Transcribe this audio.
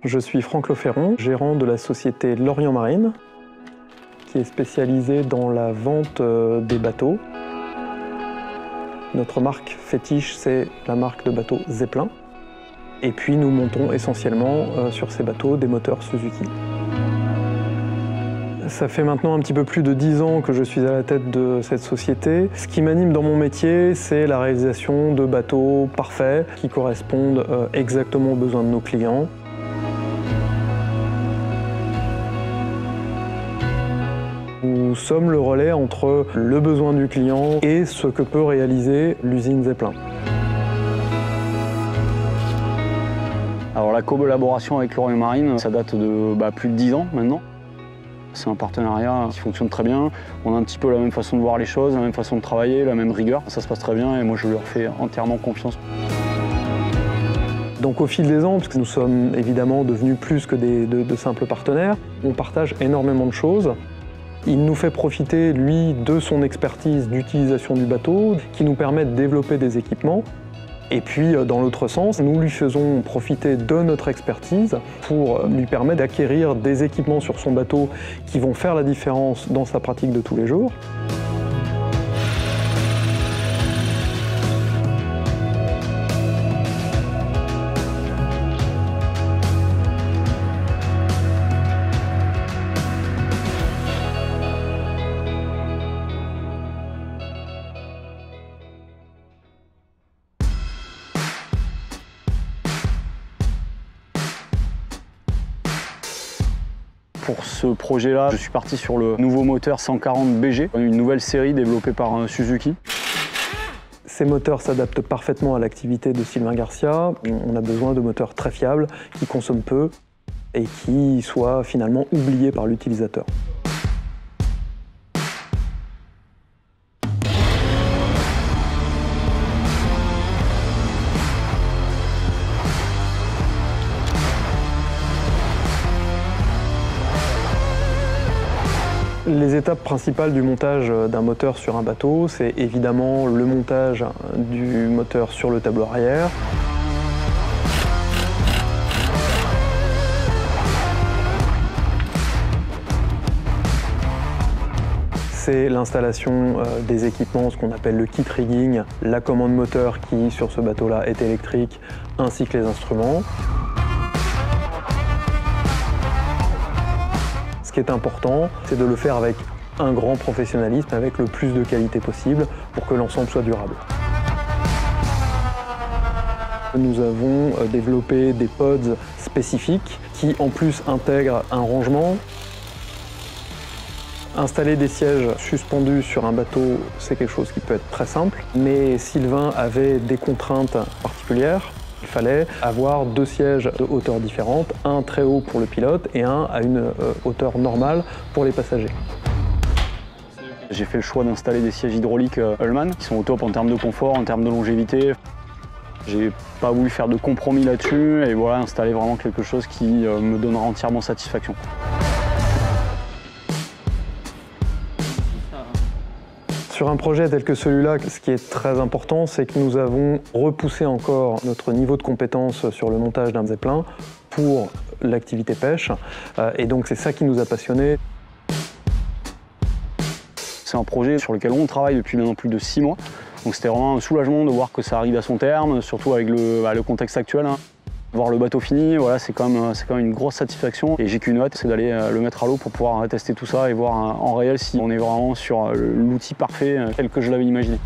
Je suis Franck Leferron, gérant de la société Lorient Marine, qui est spécialisée dans la vente des bateaux. Notre marque fétiche, c'est la marque de bateaux Zeppelin. Et puis nous montons essentiellement sur ces bateaux des moteurs Suzuki. Ça fait maintenant un petit peu plus de 10 ans que je suis à la tête de cette société. Ce qui m'anime dans mon métier, c'est la réalisation de bateaux parfaits qui correspondent exactement aux besoins de nos clients. Nous sommes le relais entre le besoin du client et ce que peut réaliser l'usine Zeppelin. Alors la collaboration avec Lorient Marine, ça date de plus de 10 ans maintenant. C'est un partenariat qui fonctionne très bien. On a un petit peu la même façon de voir les choses, la même façon de travailler, la même rigueur. Ça se passe très bien et moi je leur fais entièrement confiance. Donc au fil des ans, parce que nous sommes évidemment devenus plus que de simples partenaires, on partage énormément de choses. Il nous fait profiter, lui, de son expertise d'utilisation du bateau, qui nous permet de développer des équipements. Et puis, dans l'autre sens, nous lui faisons profiter de notre expertise pour lui permettre d'acquérir des équipements sur son bateau qui vont faire la différence dans sa pratique de tous les jours. Pour ce projet-là, je suis parti sur le nouveau moteur 140 BG, une nouvelle série développée par Suzuki. Ces moteurs s'adaptent parfaitement à l'activité de Sylvain Garcia. On a besoin de moteurs très fiables, qui consomment peu et qui soient finalement oubliés par l'utilisateur. Les étapes principales du montage d'un moteur sur un bateau, c'est évidemment le montage du moteur sur le tableau arrière. C'est l'installation des équipements, ce qu'on appelle le kit rigging, la commande moteur qui, sur ce bateau-là, est électrique, ainsi que les instruments. Ce qui est important, c'est de le faire avec un grand professionnalisme, avec le plus de qualité possible pour que l'ensemble soit durable. Nous avons développé des pods spécifiques qui en plus intègrent un rangement. Installer des sièges suspendus sur un bateau, c'est quelque chose qui peut être très simple, mais Sylvain avait des contraintes particulières. Il fallait avoir 2 sièges de hauteur différente, un très haut pour le pilote et un à une hauteur normale pour les passagers. J'ai fait le choix d'installer des sièges hydrauliques Ullmann qui sont au top en termes de confort, en termes de longévité. J'ai pas voulu faire de compromis là-dessus et voilà, installer vraiment quelque chose qui me donnera entièrement satisfaction. Sur un projet tel que celui-là, ce qui est très important, c'est que nous avons repoussé encore notre niveau de compétence sur le montage d'un Zeppelin pour l'activité pêche. Et donc c'est ça qui nous a passionnés. C'est un projet sur lequel on travaille depuis maintenant plus de 6 mois. Donc c'était vraiment un soulagement de voir que ça arrive à son terme, surtout avec le contexte actuel. Voir le bateau fini, voilà, c'est quand même une grosse satisfaction. Et j'ai qu'une hâte, c'est d'aller le mettre à l'eau pour pouvoir tester tout ça et voir en réel si on est vraiment sur l'outil parfait tel que je l'avais imaginé.